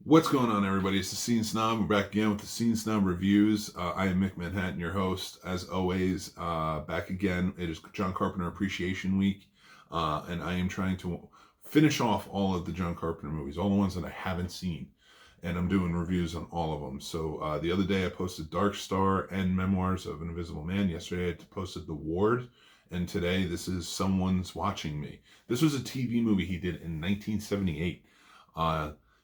What's going on, everybody? It's the Scene Snob. We're back again with the Scene Snob reviews. I am Mick Manhattan, your host, as always. Back again. It is John Carpenter Appreciation Week, and I am trying to finish off all of the John Carpenter movies, all the ones that I haven't seen, and I'm doing reviews on all of them. So the other day I posted Dark Star and Memoirs of an Invisible Man. Yesterday I posted The Ward, and today this is Someone's Watching Me. This was a TV movie he did in 1978.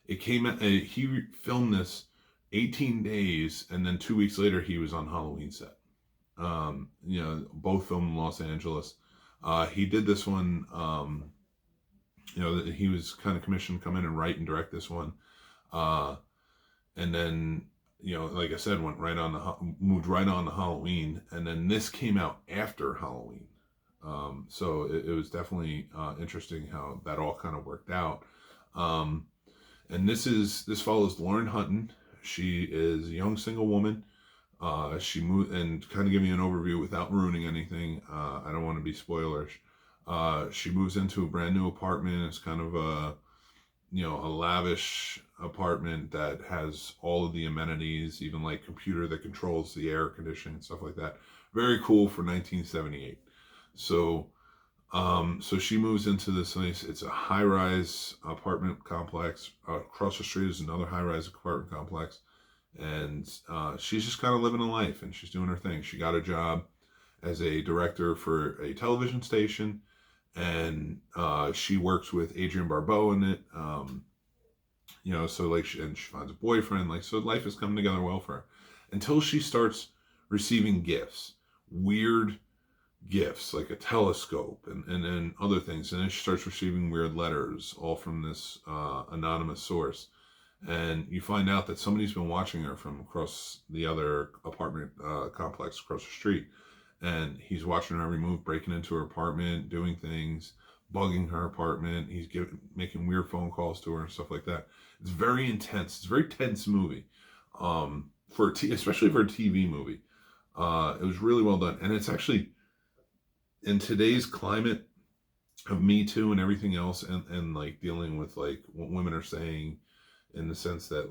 It came out, he filmed this 18 days, and then 2 weeks later, he was on Halloween set. Both filmed in Los Angeles. He did this one, he was kind of commissioned to come in and write and direct this one. And then, like I said, moved right on to Halloween, and then this came out after Halloween. So it was definitely interesting how that all kind of worked out. And this follows Lauren Hutton. She is a young single woman. She moved, and kind of give me an overview without ruining anything. I don't want to be spoilerish. She moves into a brand new apartment. It's kind of a lavish apartment that has all of the amenities, even like computer that controls the air conditioning and stuff like that. Very cool for 1978. So she moves into this nice, it's a high-rise apartment complex. Across the street is another high-rise apartment complex. And she's just kind of living a life, and she's doing her thing. She got a job as a director for a television station, and she works with Adrienne Barbeau in it. And she finds a boyfriend. So life is coming together well for her. Until she starts receiving gifts. Weird gifts like a telescope and other things, and then she starts receiving weird letters all from this anonymous source, and you find out that somebody's been watching her from across the other apartment complex across the street, and he's watching her every move, breaking into her apartment, doing things, bugging her apartment. He's making weird phone calls to her and stuff like that. It's very intense. It's a very tense movie, especially for a TV movie. It was really well done, and it's actually, in today's climate of Me Too and everything else, and like dealing with like what women are saying, in the sense that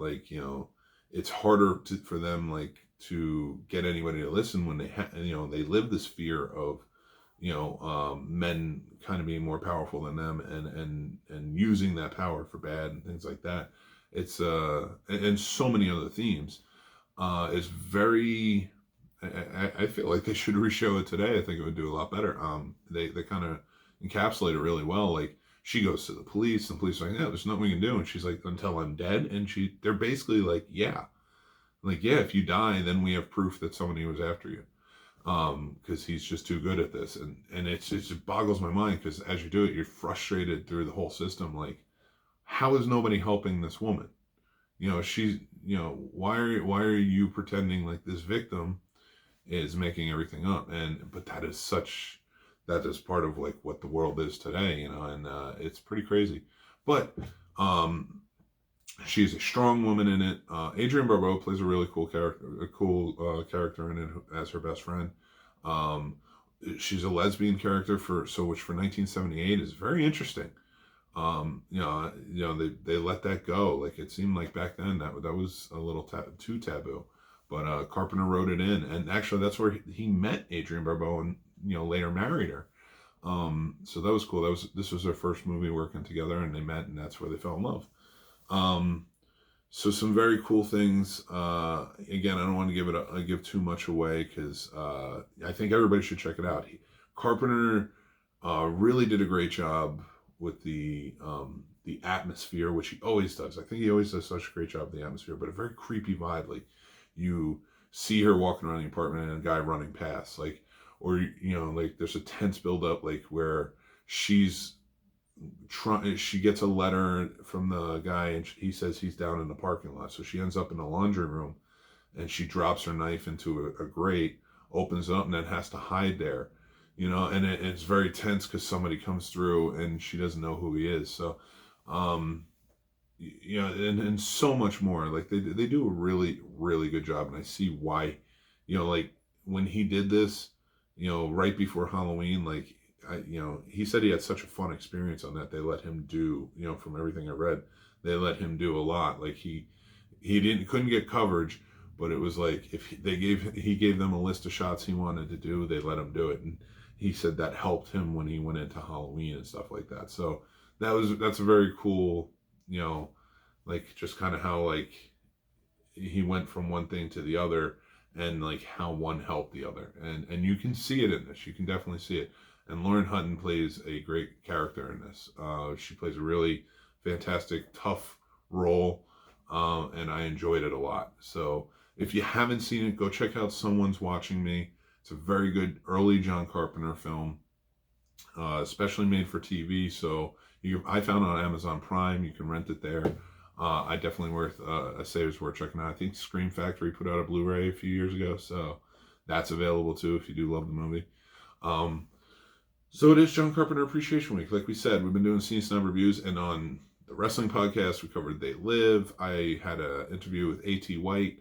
it's harder for them to get anybody to listen when they live this fear of men kind of being more powerful than them, and using that power for bad and things like that. It's and so many other themes. It's very, I feel like they should reshow it today. I think it would do a lot better. They kind of encapsulate it really well. Like, she goes to the police, and the police are like, yeah, there's nothing we can do. And she's like, until I'm dead. And they're basically like, yeah, if you die, then we have proof that somebody was after you. Because he's just too good at this. And it just boggles my mind, because as you do it, you're frustrated through the whole system. Like, how is nobody helping this woman? She's, why are you pretending like this victim is making everything up? But that is part of like what the world is today, and it's pretty crazy. But she's a strong woman in it. Adrienne Barbeau plays a really cool character in it as her best friend. She's a lesbian character, which for 1978 is very interesting. They let that go. Like, it seemed like back then that was a little too taboo. But Carpenter wrote it in, and actually that's where he met Adrienne Barbeau, and later married her. So that was cool. This was their first movie working together, and they met, and that's where they fell in love. So some very cool things. Again, I don't want to give too much away, because I think everybody should check it out. Carpenter really did a great job with the atmosphere, which he always does. I think he always does such a great job with the atmosphere, but a very creepy vibe. Like, you see her walking around the apartment and a guy running past, or there's a tense buildup, like where she gets a letter from the guy, and he says he's down in the parking lot, so she ends up in the laundry room, and she drops her knife into a grate, opens it up, and then has to hide there. And it's very tense, because somebody comes through and she doesn't know who he is. So, and so much more. Like, they do a really, really good job, and I see why. Like, when he did this, right before Halloween, like, he said he had such a fun experience on that. They let him do, from everything I read, they let him do a lot. Like he couldn't get coverage, but it was like if he gave them a list of shots he wanted to do, they let him do it, and he said that helped him when he went into Halloween and stuff like that. So that's a very cool, like just kind of how like he went from one thing to the other, and like how one helped the other, and you can see it in this. You can definitely see it. And Lauren Hutton plays a great character in this. She plays a really fantastic, tough role, and I enjoyed it a lot. So if you haven't seen it, go check out Someone's Watching Me. It's a very good early John Carpenter film, especially made for TV. So I found it on Amazon Prime. You can rent it there. I definitely I say it's worth checking out. I think Scream Factory put out a Blu-ray a few years ago, so that's available too if you do love the movie. So it is John Carpenter Appreciation Week. Like we said, we've been doing Scene Snob reviews, and on the wrestling podcast, we covered They Live. I had an interview with A.T. White,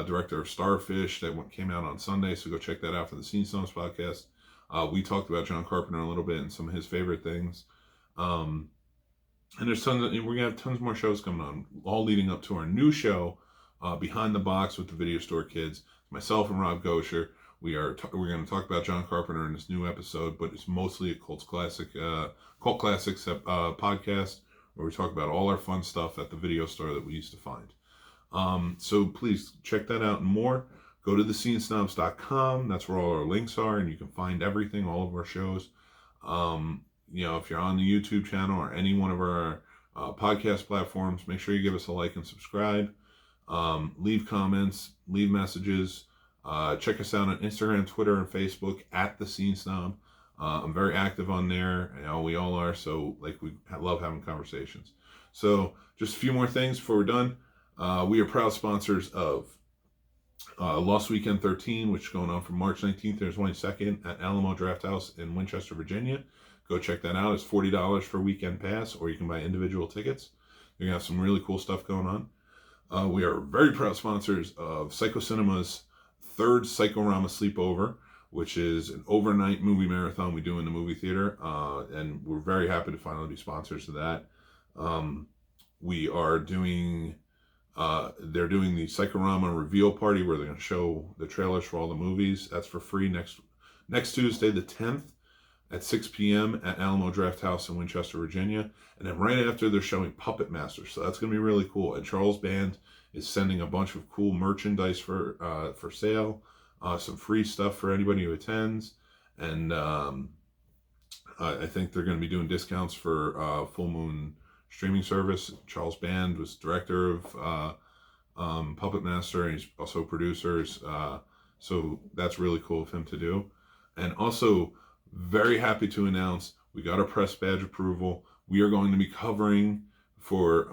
director of Starfish, that came out on Sunday, so go check that out for the Scene Snobs podcast. We talked about John Carpenter a little bit and some of his favorite things. And there's we're going to have tons more shows coming on, all leading up to our new show, Behind the Box with the Video Store Kids. Myself and Rob Gosher. We're going to talk about John Carpenter in this new episode, but it's mostly a cult classics podcast where we talk about all our fun stuff at the video store that we used to find. So please check that out and more. Go to thescenesnobs.com. That's where all our links are, and you can find everything, all of our shows. If you're on the YouTube channel or any one of our podcast platforms, make sure you give us a like and subscribe. Leave comments, leave messages. Check us out on Instagram, Twitter, and Facebook at The Scene Snob. I'm very active on there. We all are, so we love having conversations. So just a few more things before we're done. We are proud sponsors of Lost Weekend 13, which is going on from March 19th to 22nd at Alamo Draft House in Winchester, Virginia. Go check that out. It's $40 for a weekend pass, or you can buy individual tickets. You're going to have some really cool stuff going on. We are very proud sponsors of Psycho Cinema's third Psychorama Sleepover, which is an overnight movie marathon we do in the movie theater. And we're very happy to finally be sponsors of that. We are doing... they're doing the Psychorama reveal party where they're going to show the trailers for all the movies. That's for free next Tuesday, the 10th at 6 p.m. at Alamo Draft House in Winchester, Virginia. And then right after, they're showing Puppet Master. So that's going to be really cool. And Charles Band is sending a bunch of cool merchandise for sale, some free stuff for anybody who attends. And I think they're going to be doing discounts for Full Moon streaming service. Charles Band was director of Puppet Master, and he's also a producer. So that's really cool of him to do. And also, very happy to announce we got our press badge approval. We are going to be covering for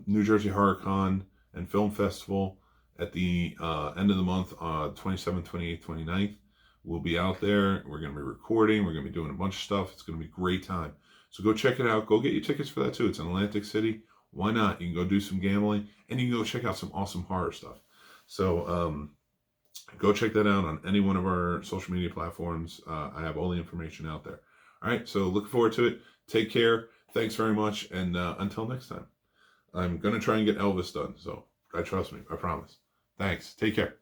New Jersey HorrorCon and Film Festival at the end of the month, 27th, 28th, 29th. We'll be out there. We're going to be recording. We're going to be doing a bunch of stuff. It's going to be a great time. So go check it out. Go get your tickets for that too. It's in Atlantic City. Why not? You can go do some gambling, and you can go check out some awesome horror stuff. So go check that out on any one of our social media platforms. I have all the information out there. All right, so looking forward to it. Take care. Thanks very much, and until next time. I'm going to try and get Elvis done, so trust me. I promise. Thanks. Take care.